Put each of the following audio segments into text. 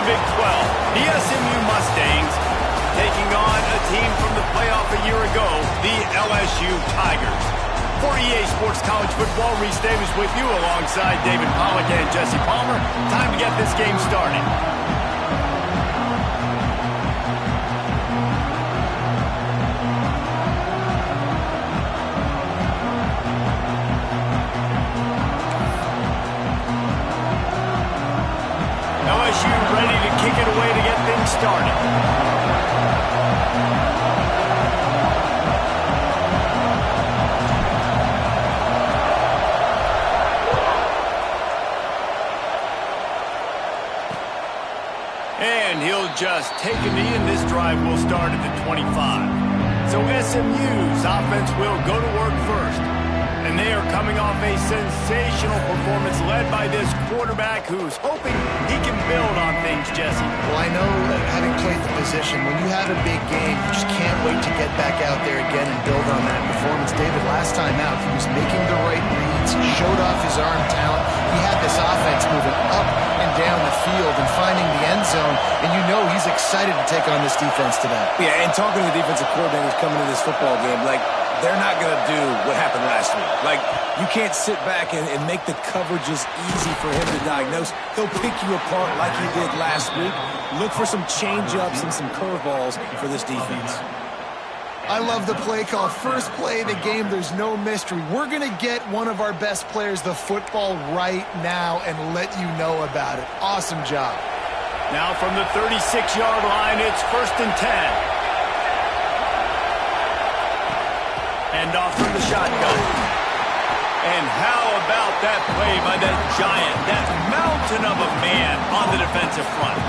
Big 12. The SMU Mustangs taking on a team from the playoff a year ago, the LSU Tigers. For EA Sports College Football, Reese Davis with you alongside David Pollack and Jesse Palmer. Time to get this game started. LSU ready to kick it away to get things started. And he'll just take a knee, and this drive will start at the 25. So SMU's offense will go to work first. And they are coming off a sensational performance led by this quarterback who's hoping he can build on things, Jesse. Well, I know that having played the position, when you have a big game, you just can't wait to get back out there again and build on that performance. David, last time out, he was making the right reads, showed off his arm talent. He had this offense moving up and down the field and finding the end zone, and you know he's excited to take on this defense today. Yeah, and talking to the defensive coordinators coming to this football game, like, they're not going to do what happened last week. Like, you can't sit back and make the coverages easy for him to diagnose. He'll pick you apart like he did last week. Look for some change-ups and some curveballs for this defense. I love the play call. First play of the game, there's no mystery. We're going to get one of our best players the football right now and let you know about it. Awesome job. Now from the 36-yard line, it's 1st and 10. And off from the shotgun. And how about that play by that giant, that mountain of a man on the defensive front?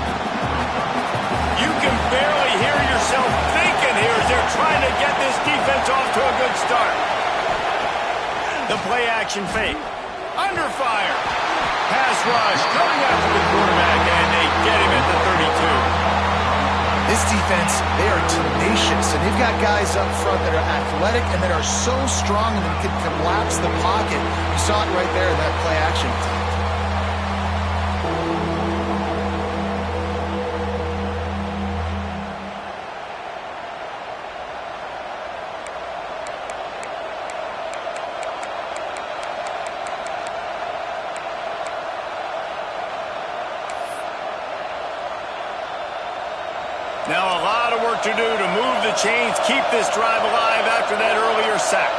You can barely hear yourself thinking here as they're trying to get this defense off to a good start. The play action fake. Under fire. Pass rush coming after the quarterback, and they get him at the 32. This defense, they are tenacious, and they've got guys up front that are athletic and that are so strong and they can collapse the pocket. You saw it right there in that play action. Now a lot of work to do to move the chains, keep this drive alive after that earlier sack.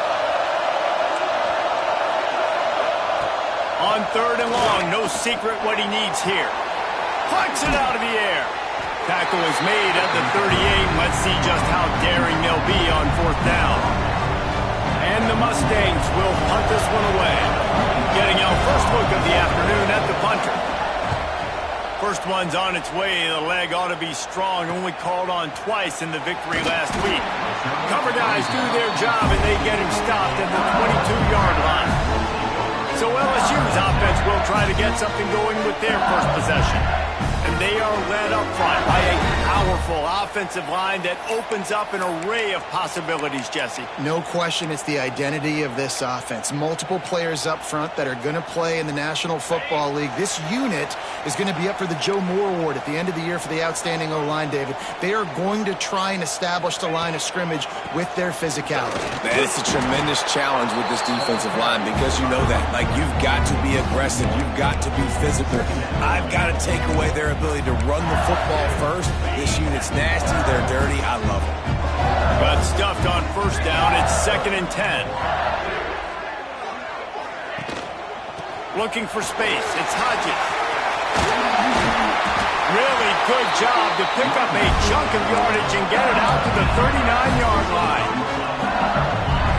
On 3rd and long, no secret what he needs here. Plucks it out of the air. Tackle is made at the 38. Let's see just how daring they'll be on 4th down. And the Mustangs will punt this one away. Getting our first look of the afternoon at the punter. First one's on its way. The leg ought to be strong. Only called on twice in the victory last week. Cover guys do their job, and they get him stopped at the 22-yard line. So LSU's offense will try to get something going with their first possession. And they are led up front by a powerful offensive line that opens up an array of possibilities, Jesse. No question, it's the identity of this offense. Multiple players up front that are going to play in the National Football League. This unit is going to be up for the Joe Moore Award at the end of the year for the outstanding O-line, David. They are going to try and establish the line of scrimmage with their physicality. Man, it's a tremendous challenge with this defensive line because you know that. Like, you've got to be aggressive. You've got to be physical. I've got to take away their ability to run the football first. This unit's nasty. They're dirty. I love it. Got stuffed on 1st down. It's 2nd and 10. Looking for space. It's Hodges. Really good job to pick up a chunk of yardage and get it out to the 39-yard line.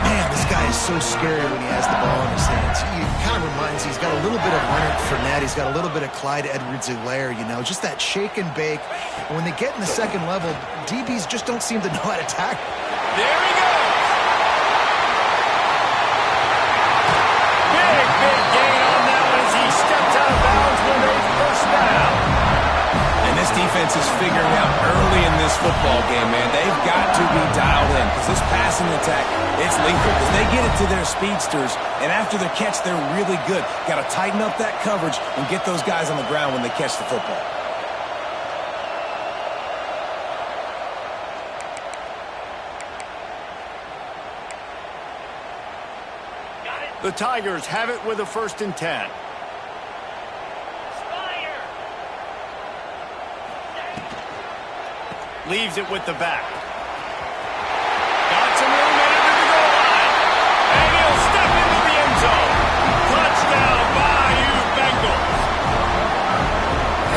Man, this guy is so scary when he has the ball in his hands. He kind of reminds me, he's got a little bit of Leonard Fournette. He's got a little bit of Clyde Edwards-Helaire, you know, just that shake and bake. And when they get in the second level, DBs just don't seem to know how to tackle. There he goes. Big gain on that one as he steps out of bounds with a 1st down. And this defense is figuring out early in this football game, man. They've got to be dialed in because this passing attack, it's lethal because they get it to their speedsters, and after the catch, they're really good. Got to tighten up that coverage and get those guys on the ground when they catch the football. The Tigers have it with a 1st and 10. Leaves it with the back. Got some room in it at the goal line. And he'll step into the end zone. Touchdown, Bayou Bengals.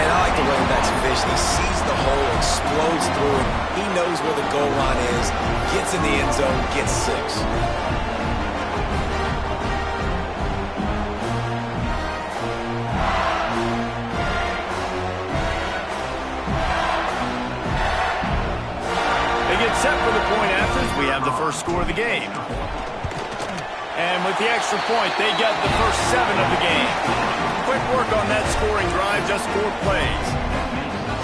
And I like the running back's vision. He sees the hole, explodes through it. He knows where the goal line is, gets in the end zone, gets 6. Set for the point after as we have the first score of the game. And with the extra point, they get the first 7 of the game. Quick work on that scoring drive, just 4 plays.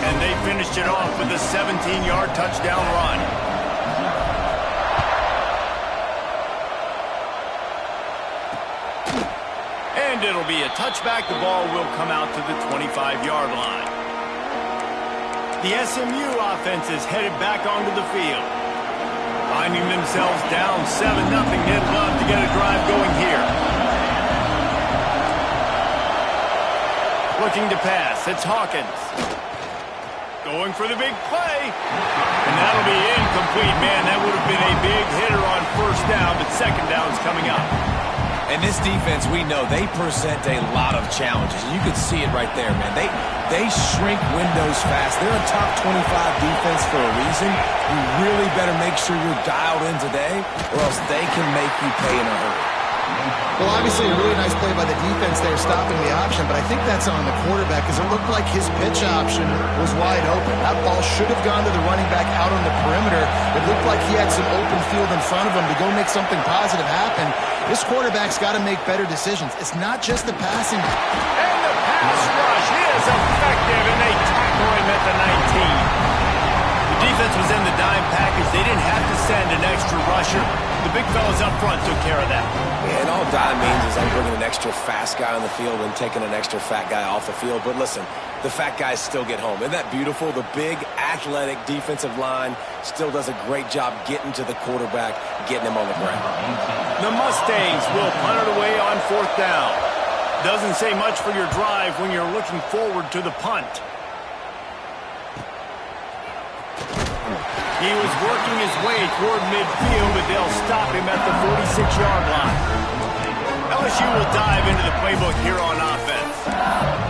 And they finished it off with a 17-yard touchdown run. And it'll be a touchback. The ball will come out to the 25-yard line. The SMU offense is headed back onto the field. Finding themselves down 7-0. They'd love to get a drive going here. Looking to pass. It's Hawkins. Going for the big play. And that'll be incomplete. Man, that would have been a big hitter on 1st down, but 2nd down's coming up. And this defense, we know, they present a lot of challenges. You can see it right there, man. They shrink windows fast. They're a top 25 defense for a reason. You really better make sure you're dialed in today, or else they can make you pay in a hurry. Well, obviously, a really nice play by the defense there, stopping the option, but I think that's on the quarterback because it looked like his pitch option was wide open. That ball should have gone to the running back out on the perimeter. It looked like he had some open field in front of him to go make something positive happen. This quarterback's got to make better decisions. It's not just the passing. And the pass rush is effective, and they tackle him at the 19. The defense was in the dime package. They didn't have to send an extra rusher. The big fellas up front took care of that. Yeah, and all dime means is I'm bringing an extra fast guy on the field and taking an extra fat guy off the field. But listen, the fat guys still get home. Isn't that beautiful? The big, athletic defensive line still does a great job getting to the quarterback, getting him on the ground. The Mustangs will punt it away on 4th down. Doesn't say much for your drive when you're looking forward to the punt. He was working his way toward midfield, but they'll stop him at the 46-yard line. LSU will dive into the playbook here on offense.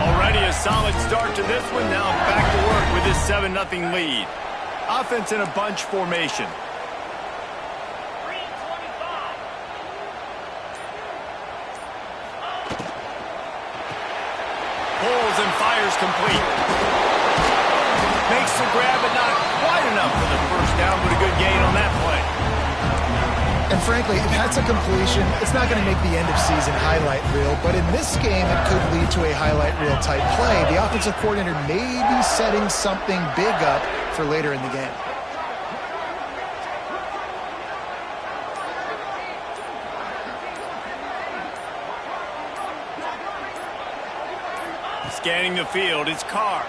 Already a solid start to this one. Now back to work with this 7-0 lead. Offense in a bunch formation. Pulls and fires complete. Makes the grab, but not quite enough for the 1st down, but a good gain on that play. And frankly, if that's a completion, it's not going to make the end-of-season highlight reel, but in this game, it could lead to a highlight reel type play. The offensive coordinator may be setting something big up for later in the game. Scanning the field, it's Carr.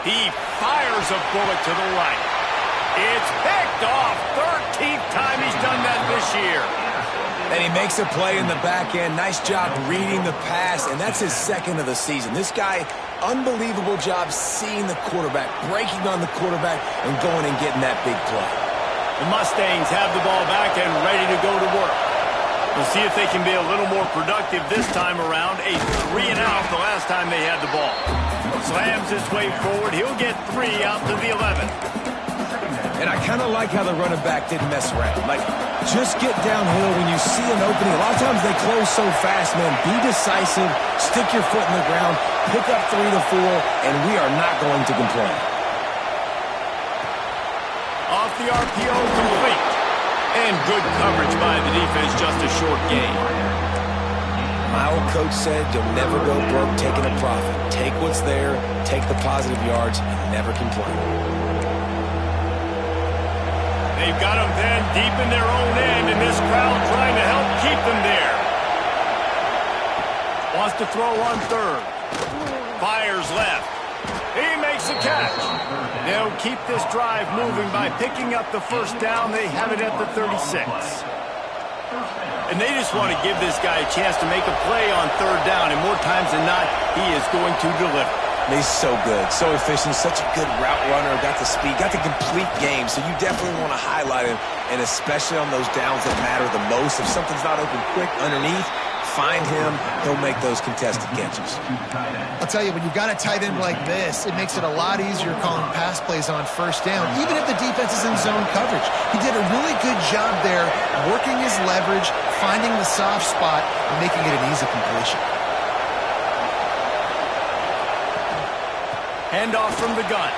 He fires a bullet to the right. It's picked off. 13th time he's done that this year. And he makes a play in the back end. Nice job reading the pass, and that's his 2nd of the season. This guy, unbelievable job seeing the quarterback, breaking on the quarterback, and going and getting that big play. The Mustangs have the ball back and ready to go to work. We'll see if they can be a little more productive this time around. A 3-and-out the last time they had the ball. Slams his way forward. He'll get 3 out to the 11. And I kind of like how the running back didn't mess around. Like, just get downhill when you see an opening. A lot of times they close so fast, man. Be decisive, stick your foot in the ground, pick up 3 to 4, and we are not going to complain. Off the RPO, complete. And good coverage by the defense, just a short gain. My old coach said, you'll never go broke taking a profit. Take what's there, take the positive yards, and never complain. They've got them then deep in their own end, and this crowd trying to help keep them there. Wants to throw on 3rd. Fires left. He makes the catch. They'll keep this drive moving by picking up the 1st down. They have it at the 36. And they just want to give this guy a chance to make a play on third down, and more times than not, he is going to deliver. He's so good, so efficient, such a good route runner, got the speed, got the complete game, so you definitely want to highlight him, and especially on those downs that matter the most. If something's not open quick underneath, find him, he'll make those contested catches. I'll tell you, when you've got a tight end like this, it makes it a lot easier calling pass plays on first down, even if the defense is in zone coverage. He did a really good job there, working his leverage, finding the soft spot, and making it an easy completion. Handoff from the gun.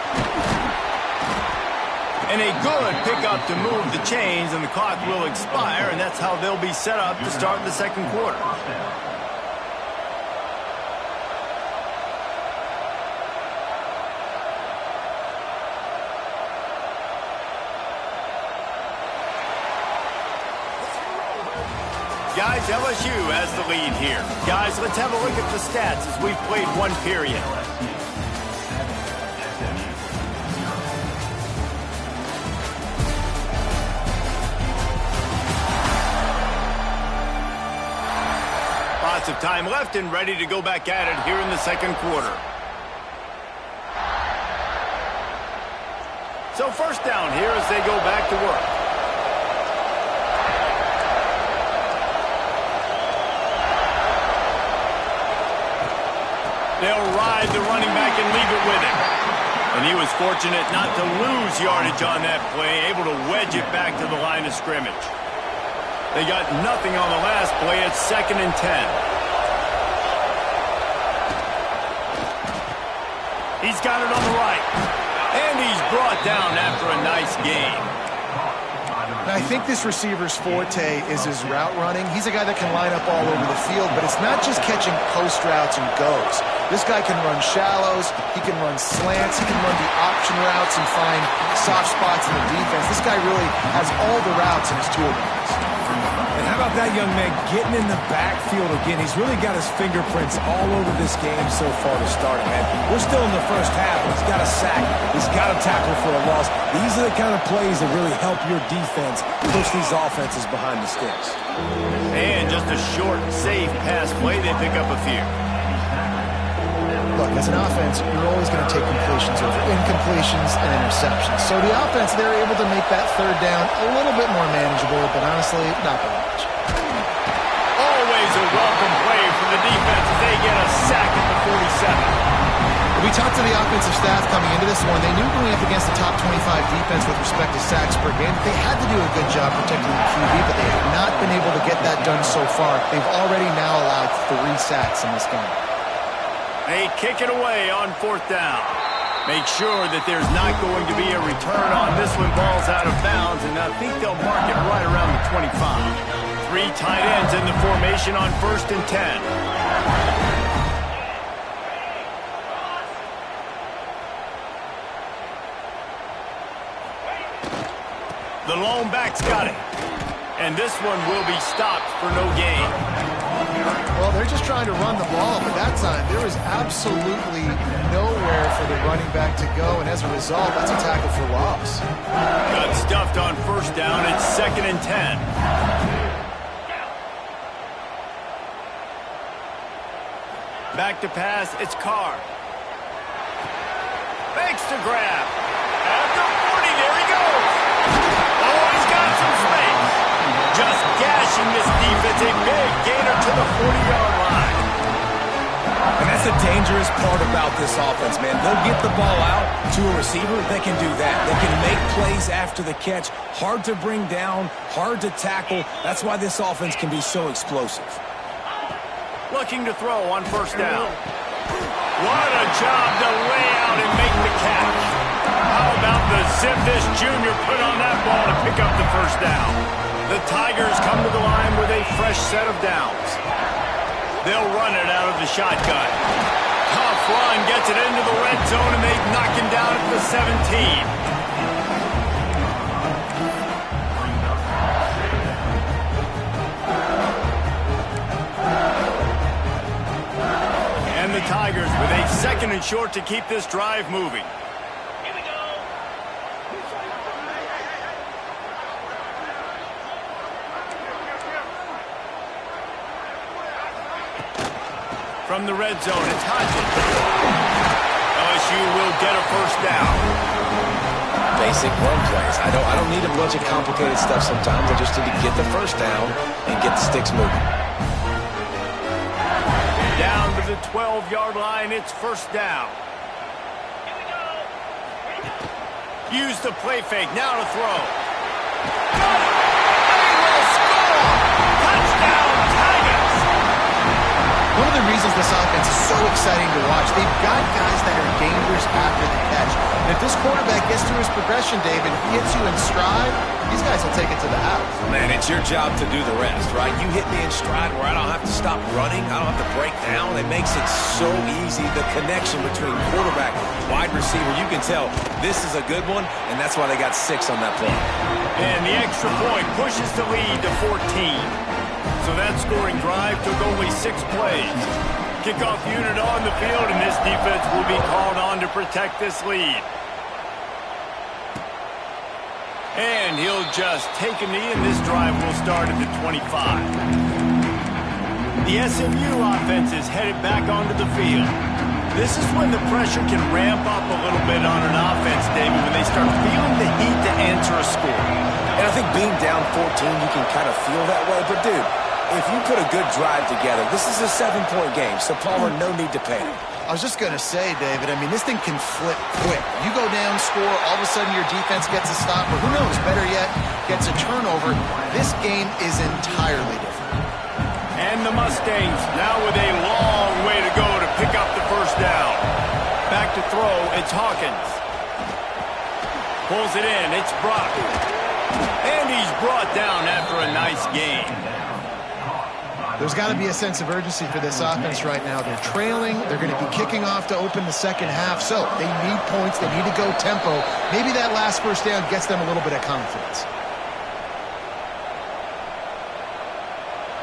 And a good pickup to move the chains, and the clock will expire, and that's how they'll be set up to start the second quarter. Guys, LSU has the lead here. Guys, let's have a look at the stats as we've played one period. Lots of time left and ready to go back at it here in the second quarter. So first down here as they go back to work. They'll ride the running back and leave it with him. And he was fortunate not to lose yardage on that play, able to wedge it back to the line of scrimmage. They got nothing on the last play. It's 2nd and 10. He's got it on the right. And he's brought down after a nice gain. And I think this receiver's forte is his route running. He's a guy that can line up all over the field, but it's not just catching post routes and goes. This guy can run shallows, he can run slants, he can run the option routes and find soft spots in the defense. This guy really has all the routes in his toolbox. And how about that young man getting in the backfield again? He's really got his fingerprints all over this game so far to start it, man. We're still in the first half. He's got a sack. He's got a tackle for a loss. These are the kind of plays that really help your defense push these offenses behind the sticks. And just a short, safe pass play. They pick up a few. Look, as an offense, you're always going to take completions over incompletions and interceptions. So the offense, they're able to make that third down a little bit more manageable, but honestly, not very much. Always a welcome play for the defense as they get a sack at the 47. We talked to the offensive staff coming into this one. They knew going up against the top 25 defense with respect to sacks per game, they had to do a good job protecting the QB, but they have not been able to get that done so far. They've already now allowed 3 sacks in this game. They kick it away on 4th down. Make sure that there's not going to be a return on this one. Ball's out of bounds, and I think they'll mark it right around the 25. 3 tight ends in the formation on 1st and 10. The lone back's got it. And this one will be stopped for no gain. Well, they're just trying to run the ball, but that time there was absolutely nowhere for the running back to go, and as a result, that's a tackle for loss. Got stuffed on 1st down. It's 2nd and 10. Back to pass. It's Carr. Fakes to grab. At the 40, there he goes. Oh, he's got some space. Just gashing this defense. A big gainer to the 40-yard line. And that's the dangerous part about this offense, man. They'll get the ball out to a receiver. They can do that. They can make plays after the catch. Hard to bring down, hard to tackle. That's why this offense can be so explosive. Looking to throw on 1st down. What a job to lay out and make the catch. How about the zip this junior put on that ball to pick up the 1st down? The Tigers come to the line with a fresh set of downs. They'll run it out of the shotgun. Tough run gets it into the red zone, and they knock him down at the 17. And the Tigers with a 2nd and short to keep this drive moving. From the red zone, it's Hodgins. LSU will get a first down. Basic run plays. I don't need a bunch of complicated stuff sometimes. I just need to get the first down and get the sticks moving. Down to the 12-yard line, it's first down. Use the play fake, now to throw. Got it! They will score! Touchdown, Tigers! One of the reasons this offense is so exciting to watch, they've got guys that are dangerous after the catch. And if this quarterback gets through his progression, David, if he hits you in stride, these guys will take it to the house. Man, it's your job to do the rest, right? You hit me in stride where I don't have to stop running. I don't have to break down. It makes it so easy. The connection between quarterback, wide receiver, you can tell this is a good one, and that's why they got 6 on that play. And the extra point pushes the lead to 14. So that scoring drive took only 6 plays. Kickoff unit on the field, and this defense will be called on to protect this lead. And he'll just take a knee, and this drive will start at the 25. The SMU offense is headed back onto the field. This is when the pressure can ramp up a little bit on an offense, David, when they start feeling the heat to answer a score. And I think being down 14, you can kind of feel that way. But, dude, if you put a good drive together, this is a 7-point game, so Palmer, no need to panic. I was just going to say, David, I mean, this thing can flip quick. You go down, score, all of a sudden your defense gets a stop, or who knows, better yet, gets a turnover. This game is entirely different. And the Mustangs now with a long way to go to pick up the first down. Back to throw, it's Hawkins. Pulls it in, it's Brock. And he's brought down after a nice gain. There's got to be a sense of urgency for this offense right now. They're trailing. They're going to be kicking off to open the second half. So they need points. They need to go tempo. Maybe that last first down gets them a little bit of confidence.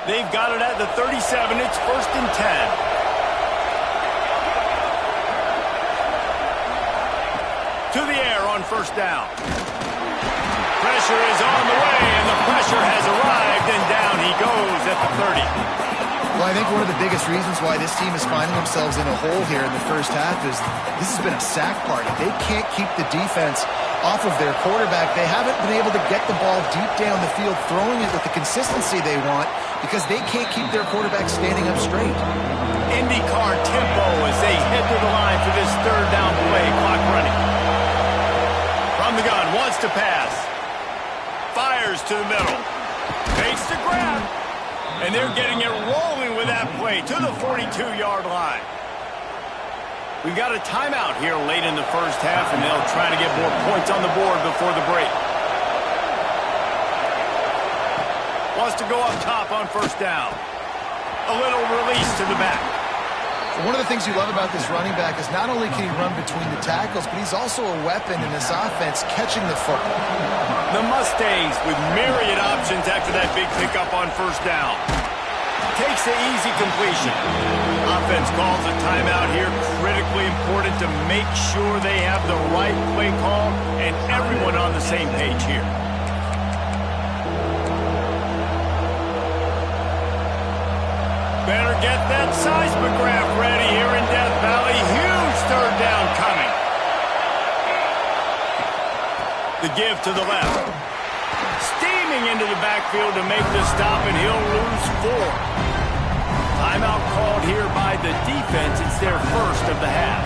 They've got it at the 37. It's first and 10. To the air on first down. Pressure is on the way, and the pressure has arrived, and down he goes at the 30. Well, I think one of the biggest reasons why this team is finding themselves in a hole here in the first half is this has been a sack party. They can't keep the defense off of their quarterback. They haven't been able to get the ball deep down the field, throwing it with the consistency they want because they can't keep their quarterback standing up straight. IndyCar tempo as they head to the line for this third down play. Clock running. From the gun, wants to pass. Fires to the middle. Takes the grab. And they're getting it rolling with that play to the 42-yard line. We've got a timeout here late in the first half, and they'll try to get more points on the board before the break. Wants to go up top on first down. A little release to the back. One of the things you love about this running back is not only can he run between the tackles, but he's also a weapon in this offense catching the football. The Mustangs with myriad options after that big pickup on first down. Takes the easy completion. Offense calls a timeout here. Critically important to make sure they have the right play call and everyone on the same page here. Better get that seismograph ready here in Death Valley. Huge third down coming. The give to the left. Steaming into the backfield to make the stop, and he'll lose 4. Timeout called here by the defense. It's their first of the half.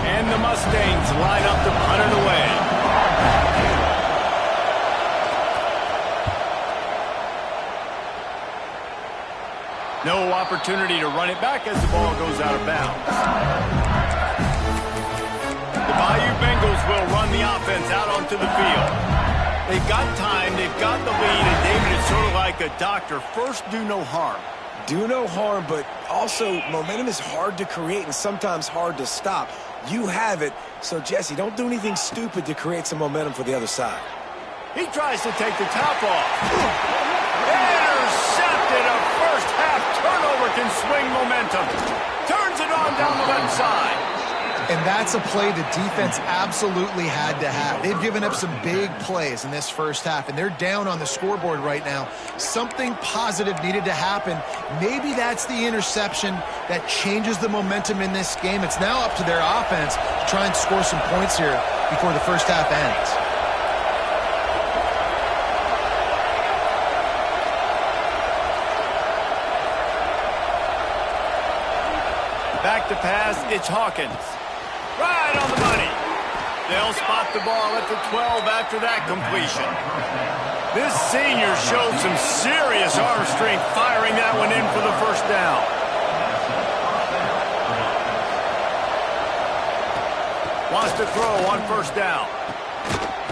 And the Mustangs line up to punt it away. No opportunity to run it back as the ball goes out of bounds. The Bayou Bengals will run the offense out onto the field. They've got time, they've got the lead, and David, it's sort of like a doctor. First, do no harm. Do no harm, but also momentum is hard to create and sometimes hard to stop. You have it, so Jesse, don't do anything stupid to create some momentum for the other side. He tries to take the top off. Intercepted. A first half turnover can swing momentum. Turns it on down the left side. And that's a play the defense absolutely had to have. They've given up some big plays in this first half, and they're down on the scoreboard right now. Something positive needed to happen. Maybe that's the interception that changes the momentum in this game. It's now up to their offense to try and score some points here before the first half ends. Back to pass, it's Hawkins. Right on the money. They'll spot the ball at the 12 after that completion. This senior showed some serious arm strength firing that one in for the first down. Wants to throw on first down.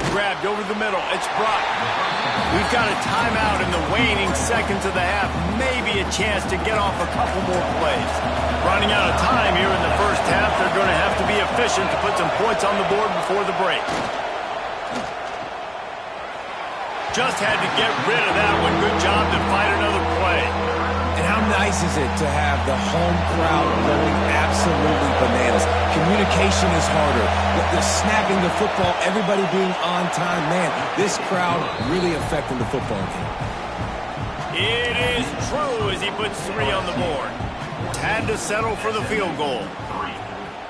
Grabbed over the middle. It's Brock. We've got a timeout in the waning seconds of the half. Maybe a chance to get off a couple more plays. Running out of time here in the first half. They're going to have to be efficient to put some points on the board before the break. Just had to get rid of that one. Good job to fight another play. And how nice is it to have the home crowd going absolutely bananas? Communication is harder. The snapping the football, everybody being on time. Man, this crowd really affecting the football game. It is true as he puts 3 on the board. Had to settle for the field goal.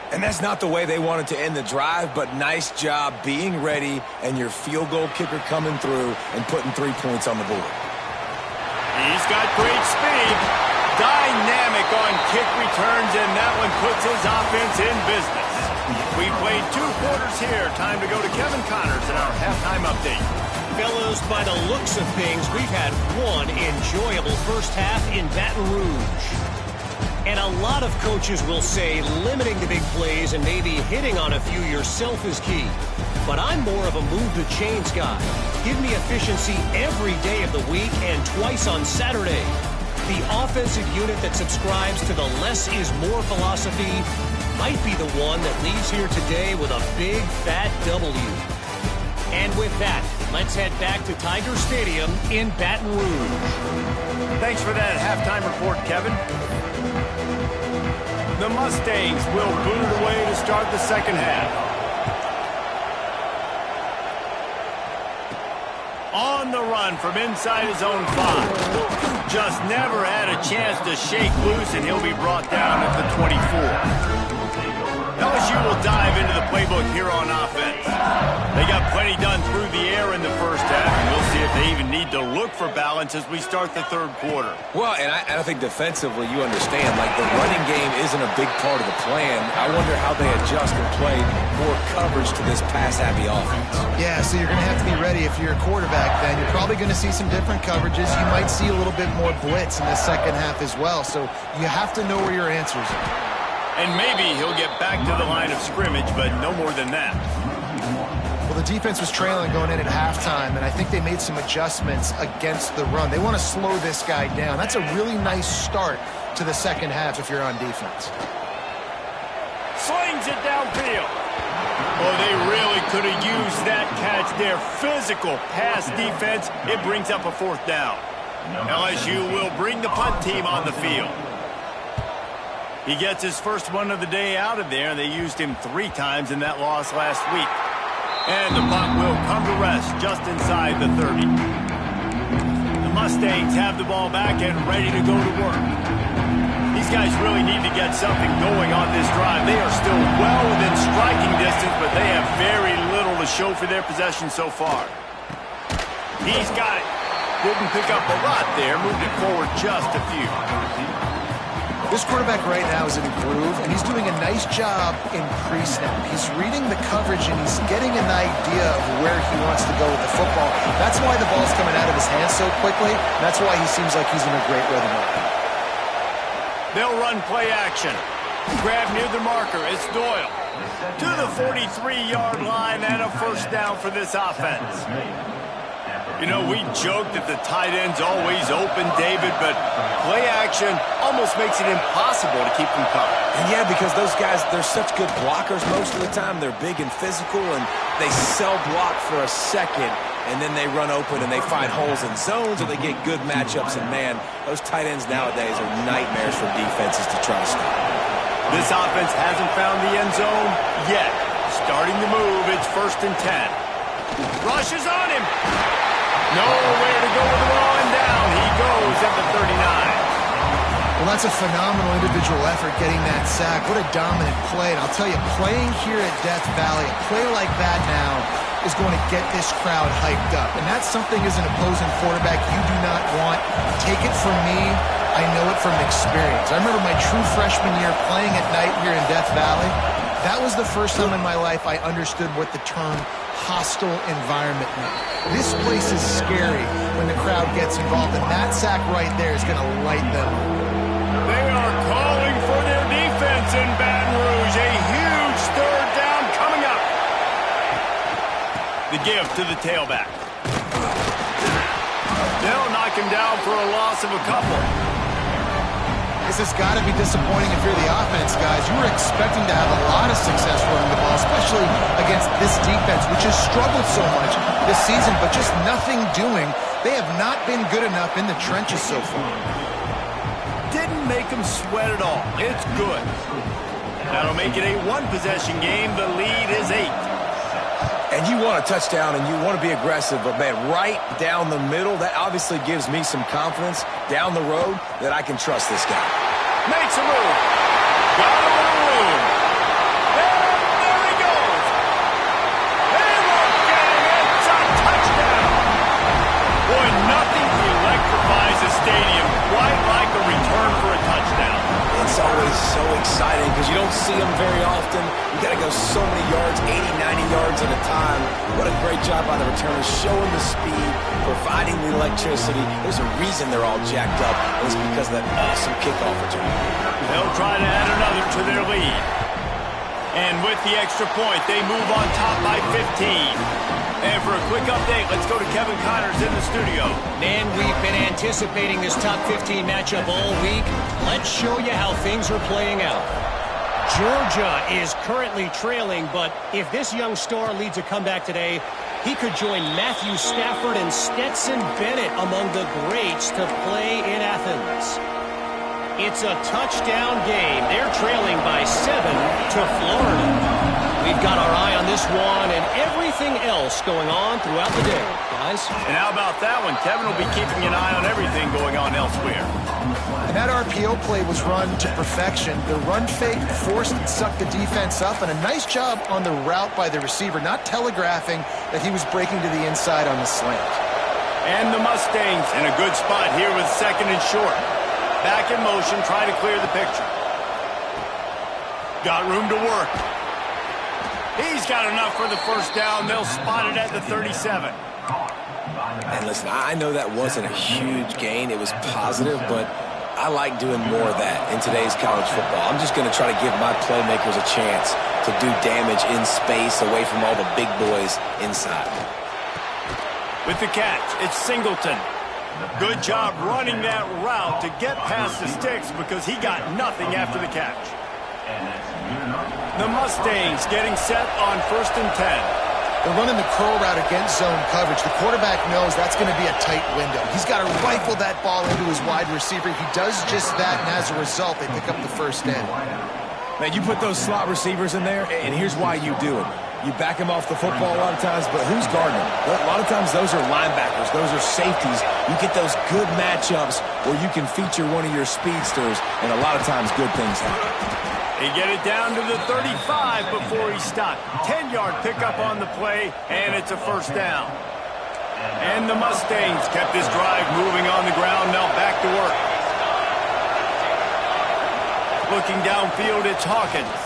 And that's not the way they wanted to end the drive, but nice job being ready and your field goal kicker coming through and putting 3 points on the board. He's got great speed. Dynamic on kick returns, and that one puts his offense in business. We played 2 quarters here. Time to go to Kevin Connors in our halftime update. Fellas, by the looks of things, we've had one enjoyable first half in Baton Rouge. And a lot of coaches will say limiting the big plays and maybe hitting on a few yourself is key. But I'm more of a move the chains guy. Give me efficiency every day of the week and twice on Saturday. The offensive unit that subscribes to the less is more philosophy might be the one that leaves here today with a big fat W. And with that, let's head back to Tiger Stadium in Baton Rouge. Thanks for that halftime report, Kevin. The Mustangs will boot it away to start the second half. On the run from inside his own 5. Just never had a chance to shake loose, and he'll be brought down at the 24. LSU will dive into the playbook here on offense. They got plenty done through the air in the first half, and we'll see if they even need to look for balance as we start the third quarter. Well, and I think defensively you understand, like the running game isn't a big part of the plan. I wonder how they adjust and play more coverage to this pass-happy offense. Yeah, so you're going to have to be ready if you're a quarterback then. You're probably going to see some different coverages. You might see a little bit more blitz in the second half as well, so you have to know where your answers are. And maybe he'll get back to the line of scrimmage, but no more than that. Well, the defense was trailing going in at halftime, and I think they made some adjustments against the run. They want to slow this guy down. That's a really nice start to the second half if you're on defense. Slings it downfield. Oh, they really could have used that catch there. Physical pass defense. It brings up a 4th down. LSU will bring the punt team on the field. He gets his first one of the day out of there. They used him 3 times in that loss last week. And the punt will come to rest just inside the 30. The Mustangs have the ball back and ready to go to work. These guys really need to get something going on this drive. They are still well within striking distance, but they have very little to show for their possession so far. He's got it. Didn't pick up a lot there. Moved it forward just a few. This quarterback right now is in a groove, and he's doing a nice job in pre-snap. He's reading the coverage, and he's getting an idea of where he wants to go with the football. That's why the ball's coming out of his hands so quickly. That's why he seems like he's in a great rhythm right now. They'll run play action. Grab near the marker. It's Doyle. To the 43-yard line and a first down for this offense. You know, we joke that the tight end's always open, David, but play action almost makes it impossible to keep them covered. And yeah, because those guys, they're such good blockers most of the time. They're big and physical, and they sell block for a second, and then they run open and they find holes in zones, or they get good matchups. And, man, those tight ends nowadays are nightmares for defenses to try to stop. This offense hasn't found the end zone yet. Starting to move, it's 1st and 10. Rushes on him. Nowhere to go with the ball, and down he goes at the 39. Well, that's a phenomenal individual effort getting that sack. What a dominant play. And I'll tell you, playing here at Death Valley, a play like that now is going to get this crowd hyped up. And that's something as an opposing quarterback you do not want. Take it from me. I know it from experience. I remember my true freshman year playing at night here in Death Valley. That was the first time in my life I understood what the term hostile environment meant. This place is scary when the crowd gets involved, and that sack right there is going to light them up. They are calling for their defense in Baton Rouge. A huge 3rd down coming up. The give to the tailback. They'll knock him down for a loss of a couple. This has got to be disappointing if you're the offense, guys. You were expecting to have a lot of success running the ball, especially against this defense, which has struggled so much this season, but just nothing doing. They have not been good enough in the trenches so far. Didn't make him sweat at all. It's good. That'll make it a 1-possession game. The lead is 8. And you want a touchdown and you want to be aggressive, but, man, right down the middle, that obviously gives me some confidence down the road that I can trust this guy. Makes a move. Got a little room. There he goes. They won't get him. It's a touchdown. Boy, nothing electrifies a stadium quite like a return for a touchdown. It's always so exciting because you don't see them very often. You got to go so many yards, 80, 90 yards at a time. What a great job by the returners, showing the speed, providing the electricity. There's a reason they're all jacked up, and it's because of that awesome kickoff return. They'll try to add another to their lead. And with the extra point, they move on top by 15. And for a quick update, let's go to Kevin Connors in the studio. Man, we've been anticipating this top 15 matchup all week. Let's show you how things are playing out. Georgia is currently trailing, but if this young star leads a comeback today, he could join Matthew Stafford and Stetson Bennett among the greats to play in Athens. It's a touchdown game. They're trailing by 7 to Florida. We've got our eye on this one and everything else going on throughout the day, guys. And how about that one? Kevin will be keeping an eye on everything going on elsewhere. And that RPO play was run to perfection. The run fake forced and sucked the defense up, and a nice job on the route by the receiver, not telegraphing that he was breaking to the inside on the slant. And the Mustangs in a good spot here with 2nd and short. Back in motion, trying to clear the picture. Got room to work. He's got enough for the 1st down. They'll spot it at the 37. And listen, I know that wasn't a huge gain. It was positive, but I like doing more of that in today's college football. I'm just going to try to give my playmakers a chance to do damage in space away from all the big boys inside. With the catch, it's Singleton. Good job running that route to get past the sticks because he got nothing after the catch. The Mustangs getting set on 1st and 10. They're running the curl route against zone coverage. The quarterback knows that's going to be a tight window. He's got to rifle that ball into his wide receiver. He does just that, and as a result, they pick up the 1st down. Man, you put those slot receivers in there, and here's why you do it. You back them off the football a lot of times, but who's guarding them? A lot of times those are linebackers. Those are safeties. You get those good matchups where you can feature one of your speedsters, and a lot of times good things happen. They get it down to the 35 before he stopped. 10-yard pickup on the play, and it's a 1st down. And the Mustangs kept this drive moving on the ground. Now back to work. Looking downfield, it's Hawkins.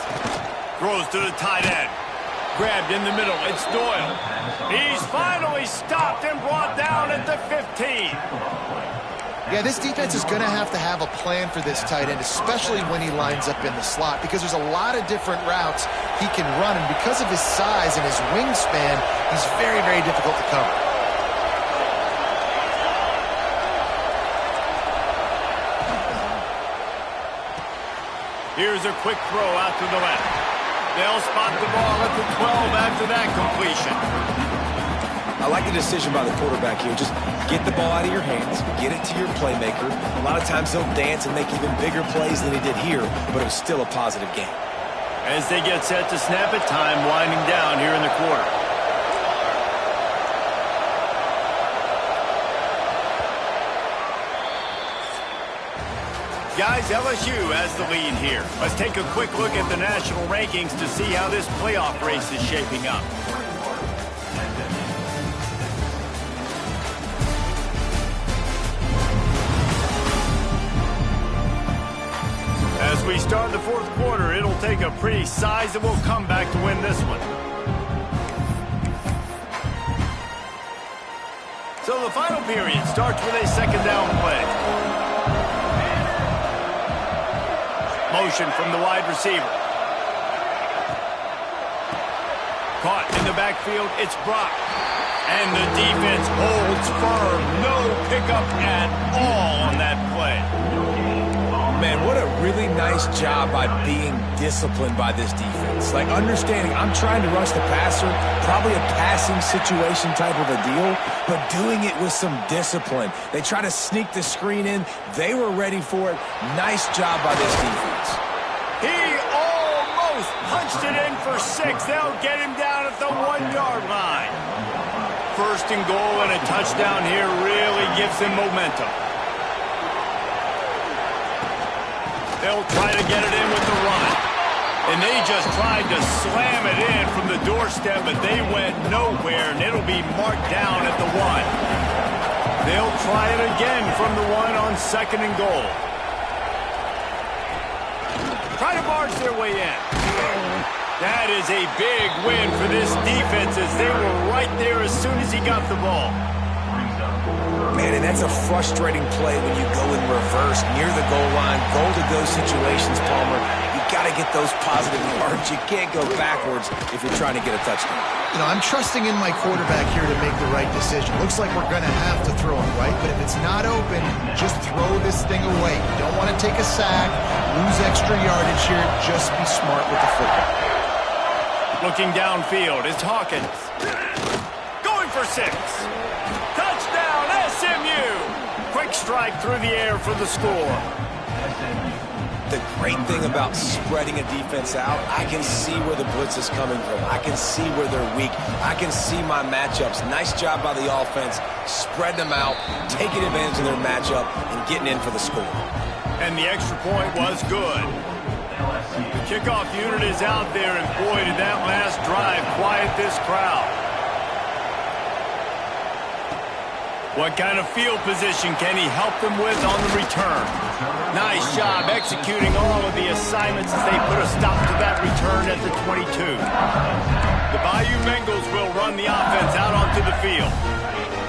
Throws to the tight end. Grabbed in the middle, it's Doyle. He's finally stopped and brought down at the 15. Yeah, this defense is going to have a plan for this tight end, especially when he lines up in the slot, because there's a lot of different routes he can run, and because of his size and his wingspan, he's very, very difficult to cover. Here's a quick throw out to the left. They'll spot the ball at the 12 after that completion. I like the decision by the quarterback here. Just get the ball out of your hands, get it to your playmaker. A lot of times he'll dance and make even bigger plays than he did here, but it was still a positive game. As they get set to snap it, time winding down here in the quarter. Guys, LSU has the lead here. Let's take a quick look at the national rankings to see how this playoff race is shaping up. As we start the fourth quarter, it'll take a pretty sizable comeback to win this one. So the final period starts with a second down play. Motion from the wide receiver. Caught in the backfield, it's Brock. And the defense holds firm. No pickup at all on that play. Man, what a really nice job by being disciplined by this defense. Like, understanding I'm trying to rush the passer, probably a passing situation type of a deal, but doing it with some discipline. They try to sneak the screen in. They were ready for it. Nice job by this defense. He almost punched it in for 6. They'll get him down at the 1-yard line. First and goal and a touchdown here really gives them momentum. They'll try to get it in with the run. And they just tried to slam it in from the doorstep, but they went nowhere, and it'll be marked down at the 1. They'll try it again from the 1 on second and goal. Try to barge their way in. That is a big win for this defense as they were right there as soon as he got the ball. Man, and that's a frustrating play when you go in reverse near the goal line, goal-to-go situations, Palmer. You got to get those positive yards. You can't go backwards if you're trying to get a touchdown. You know, I'm trusting in my quarterback here to make the right decision. Looks like we're going to have to throw him, right? But if it's not open, just throw this thing away. You don't want to take a sack, lose extra yardage here. Just be smart with the football. Looking downfield, it's Hawkins. Going for 6. Touchdown, SMU! Quick strike through the air for the score. The great thing about spreading a defense out, I can see where the blitz is coming from. I can see where they're weak. I can see my matchups. Nice job by the offense, spreading them out, taking advantage of their matchup, and getting in for the score. And the extra point was good. The kickoff unit is out there, and boy, did that last drive quiet this crowd. What kind of field position can he help them with on the return? Nice job executing all of the assignments as they put a stop to that return at the 22. The Bayou Bengals will run the offense out onto the field.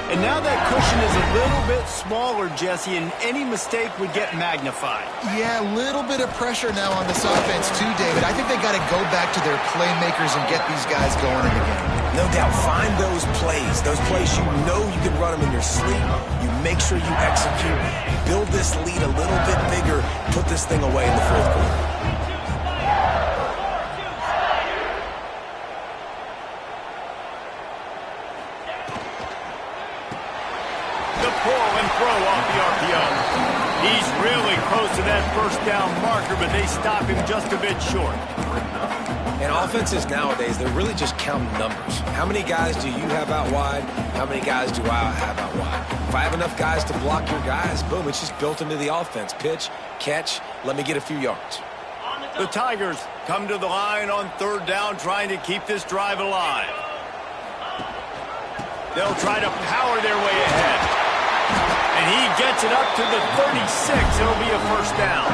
And now that cushion is a little bit smaller, Jesse, and any mistake would get magnified. Yeah, a little bit of pressure now on this offense too, David. I think they got to go back to their playmakers and get these guys going in the game. No doubt, find those plays you know you can run them in your sleep. You make sure you execute, build this lead a little bit bigger, put this thing away in the fourth quarter. The pull and throw off the RPO. He's really close to that first down marker, but they stop him just a bit short. And offenses nowadays, they're really just counting numbers. How many guys do you have out wide? How many guys do I have out wide? If I have enough guys to block your guys, boom, it's just built into the offense. Pitch, catch, let me get a few yards. The Tigers come to the line on third down, trying to keep this drive alive. They'll try to power their way ahead. And he gets it up to the 36. It'll be a first down.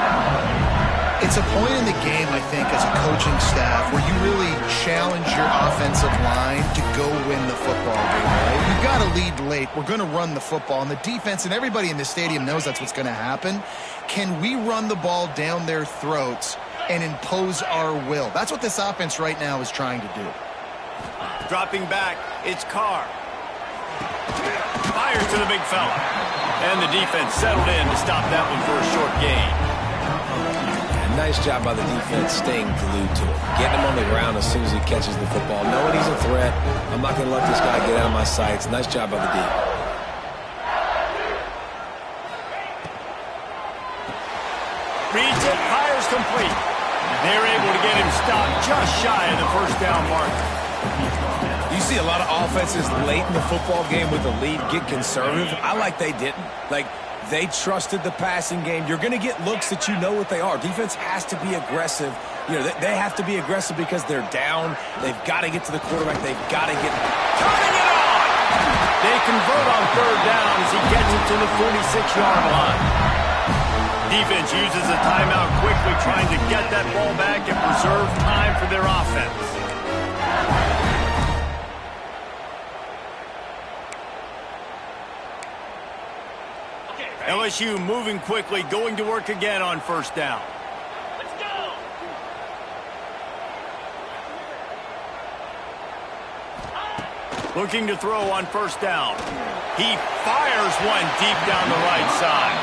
It's a point in the game, I think, as a coaching staff where you really challenge your offensive line to go win the football game, right? You've got to lead late. We're going to run the football. And the defense and everybody in the stadium knows that's what's going to happen. Can we run the ball down their throats and impose our will? That's what this offense right now is trying to do. Dropping back, it's Carr. Fires to the big fella. And the defense settled in to stop that one for a short gain. nice job by the defense staying glued to it. Getting him on the ground as soon as he catches the football. Knowing he's a threat, I'm not going to let this guy get out of my sights. Nice job by the D. Reads it, fires complete. They're able to get him stopped just shy of the first down mark. You see a lot of offenses late in the football game with the lead get conservative. I like they didn't. Like, they trusted the passing game. You're going to get looks that you know what they are. Defense has to be aggressive. You know, they have to be aggressive because they're down. They've got to get to the quarterback. They've got to get... Turning it on! They convert on third down as he gets it to the 46-yard line. Defense uses a timeout quickly, trying to get that ball back and preserve time for their offense. LSU moving quickly, going to work again on first down. Let's go! Looking to throw on first down. He fires one deep down the right side.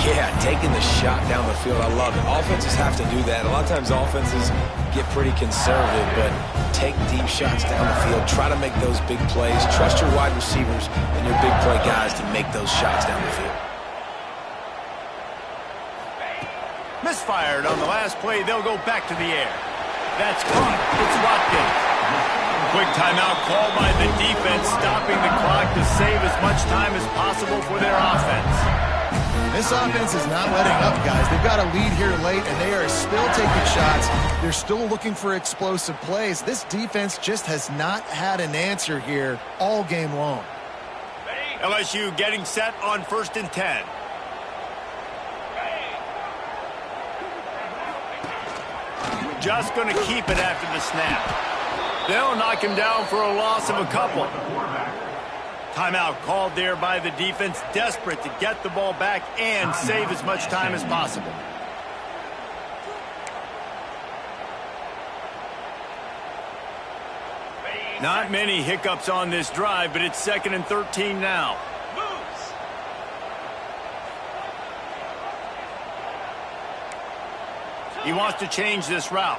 Yeah, taking the shot down the field. I love it. Offenses have to do that. A lot of times offenses get pretty conservative, but take deep shots down the field. Try to make those big plays. Trust your wide receivers and your big play guys to make those shots down the field. Misfired on the last play. They'll go back to the air. That's caught. It's Watkins. Quick timeout called by the defense, stopping the clock to save as much time as possible for their offense. This offense is not letting up, guys. They've got a lead here late, and they are still taking shots. They're still looking for explosive plays. This defense just has not had an answer here all game long. LSU getting set on 1st and 10. Just going to keep it after the snap. They'll knock him down for a loss of a couple. Timeout called there by the defense, desperate to get the ball back and save as much time as possible. Not many hiccups on this drive, but it's 2nd and 13 now. He wants to change this route.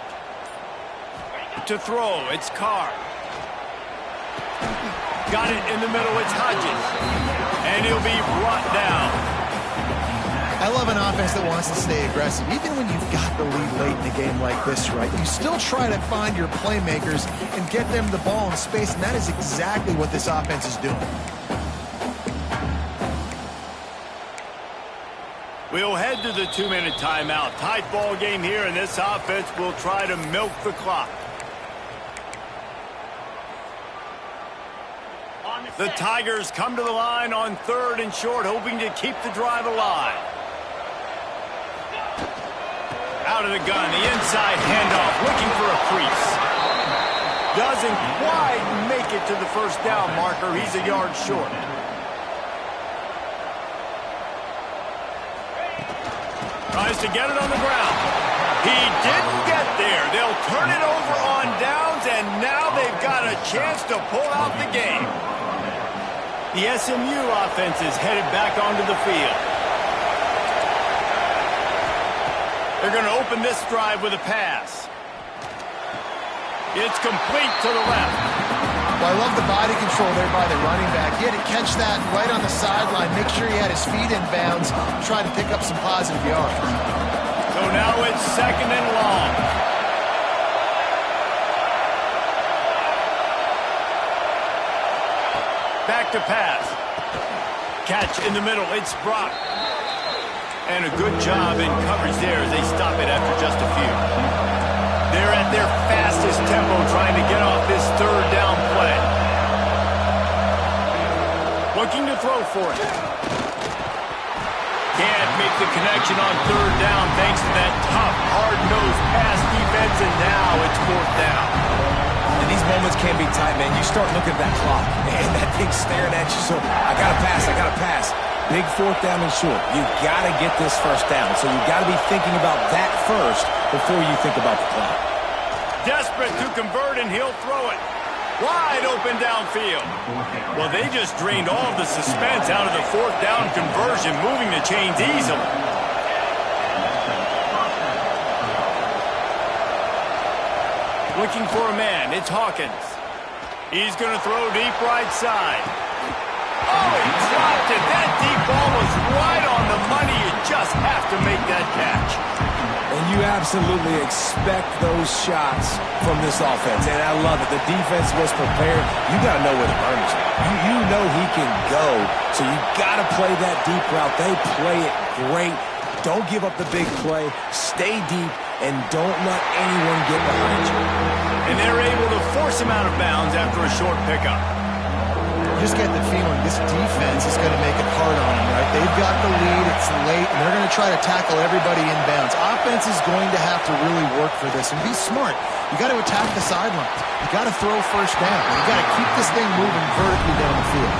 To throw, it's Carr. Got it in the middle, it's Hodges. And he'll be brought down. I love an offense that wants to stay aggressive. Even when you've got the lead late in a game like this, right, you still try to find your playmakers and get them the ball in space, and that is exactly what this offense is doing. We'll head to the 2-minute timeout. Tight ball game here, and this offense will try to milk the clock. The Tigers come to the line on 3rd and short, hoping to keep the drive alive. Out of the gun, the inside handoff, looking for a crease. Doesn't quite make it to the first down marker. He's a yard short. Tries to get it on the ground. He didn't get there. They'll turn it over on downs, and now they've got a chance to pull out the game. The SMU offense is headed back onto the field. They're going to open this drive with a pass. It's complete to the left. Well, I love the body control there by the running back. He had to catch that right on the sideline, make sure he had his feet in bounds, try to pick up some positive yards. So now it's 2nd and long. Back to pass. Catch in the middle. It's Brock. And a good job in coverage there as they stop it after just a few. They're at their fastest tempo trying to get off this 3rd down play. Looking to throw for it. Can't make the connection on 3rd down thanks to that tough, hard-nosed pass defense, and now it's 4th down. And these moments can be tight, man. You start looking at that clock, and that thing's staring at you. So I got to pass, I got to pass. Big 4th down and short. You got to get this first down. So you got to be thinking about that first before you think about the clock. Desperate to convert, and he'll throw it. Wide open downfield. Well, they just drained all of the suspense out of the 4th down conversion, moving the chains easily. Looking for a man. It's Hawkins. He's going to throw deep right side. Oh, he dropped it. That deep ball was right on the money. You just have to make that catch. And you absolutely expect those shots from this offense. And I love it. The defense was prepared. You got to know where the burners are. You know he can go. So you got to play that deep route. They play it great. Don't give up the big play. Stay deep. And don't let anyone get behind you. And they're able to force him out of bounds after a short pickup. You just get the feeling this defense is going to make it hard on them, right? They've got the lead, it's late, and they're going to try to tackle everybody inbounds. Offense is going to have to really work for this and be smart. You got to attack the sidelines. You got to throw first down. You got to keep this thing moving vertically down the field.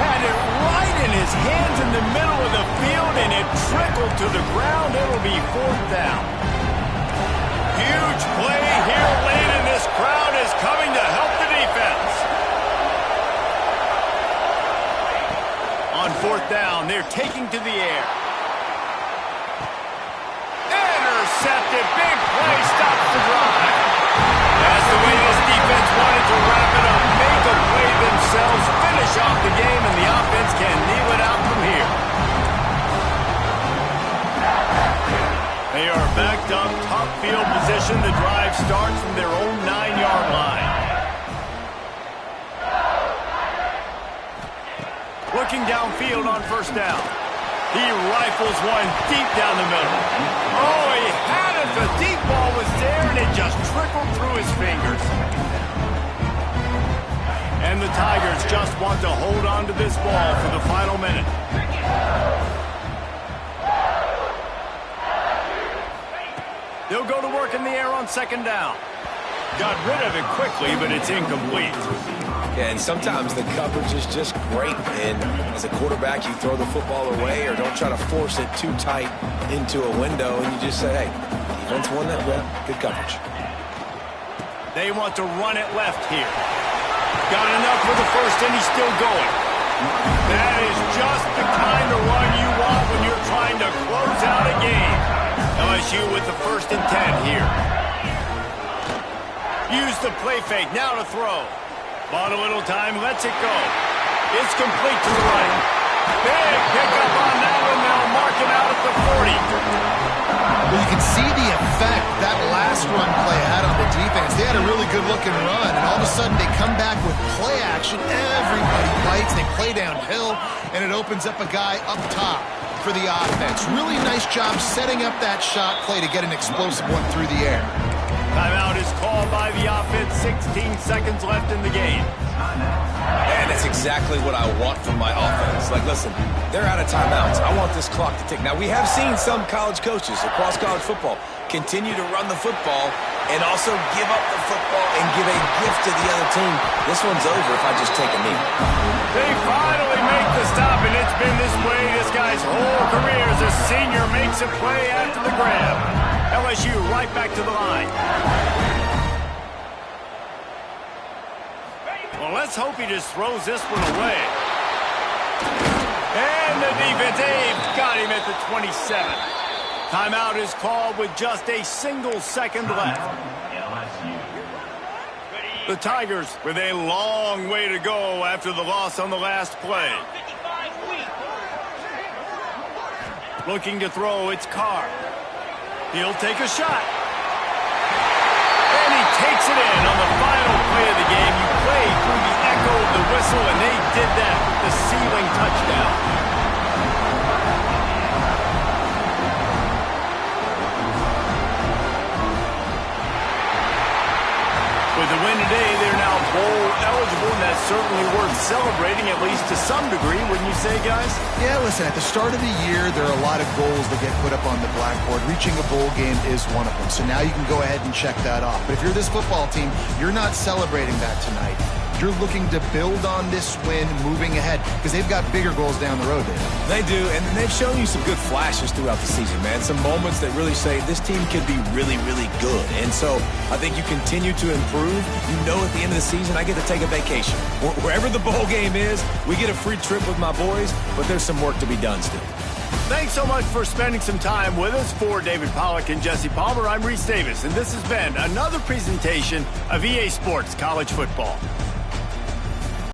Had it right in his hands in the middle of the field, and it trickled to the ground. It'll be 4th down. Huge play here late, and this crowd is coming to help the defense. On 4th down, they're taking to the air. Intercepted. Big play. Stops the drive. That's the way this defense wanted to wrap it up. Make a play themselves, finish off the game, and the offense can kneel it out from here. They are backed up, top field position. The drive starts from their own 9-yard line. Looking downfield on 1st down. He rifles one deep down the middle. Oh, he had it. The deep ball was there, and it just trickled through his fingers. And the Tigers just want to hold on to this ball for the final minute. They'll go to work in the air on 2nd down. Got rid of it quickly, but it's incomplete. Yeah, and sometimes the coverage is just great. And as a quarterback, you throw the football away or don't try to force it too tight into a window. And you just say, hey, defense won that rep. Good coverage. They want to run it left here. Got enough for the first, and he's still going. That is just the kind of run you want when you're trying to close out a game. LSU with the 1st and 10 here. Use the play fake. Now to throw. Bought a little time, lets it go. It's complete to the right. Big pickup on that one. They'll mark him out at the 40. Well, you can see the effect that last run play had on the defense. They had a really good-looking run, and all of a sudden they come back with play action. Everybody bites. They play downhill, and it opens up a guy up top for the offense. Really nice job setting up that shot play to get an explosive one through the air. Timeout is called by the offense. 16 seconds left in the game. And it's exactly what I want from my offense. Like, listen, they're out of timeouts. I want this clock to tick. Now, we have seen some college coaches across college football continue to run the football and also give up the football and give a gift to the other team. This one's over if I just take a knee. They finally make the stop, and it's been this way this guy's whole career as a senior makes a play after the grab. LSU right back to the line. Well, let's hope he just throws this one away. And the defense got him at the 27. Timeout is called with just a single second left. The Tigers with a long way to go after the loss on the last play. Looking to throw, it's Carr. He'll take a shot. And he takes it in on the final play of the game. You play through the echo of the whistle, and they did that with the ceiling touchdown. With the win today, they're now bowl eligible, and that's certainly worth celebrating, at least to some degree, wouldn't you say, guys? Yeah, listen, at the start of the year, there are a lot of goals that get put up on the blackboard. Reaching a bowl game is one of them. So now you can go ahead and check that off. But if you're this football team, you're not celebrating that tonight. You're looking to build on this win moving ahead because they've got bigger goals down the road, David. They do, and they've shown you some good flashes throughout the season, man. Some moments that really say this team could be really, really good. And so I think you continue to improve. You know at the end of the season, I get to take a vacation. Wherever the bowl game is, we get a free trip with my boys, but there's some work to be done still. Thanks so much for spending some time with us. For David Pollack and Jesse Palmer, I'm Reese Davis, and this has been another presentation of EA Sports College Football.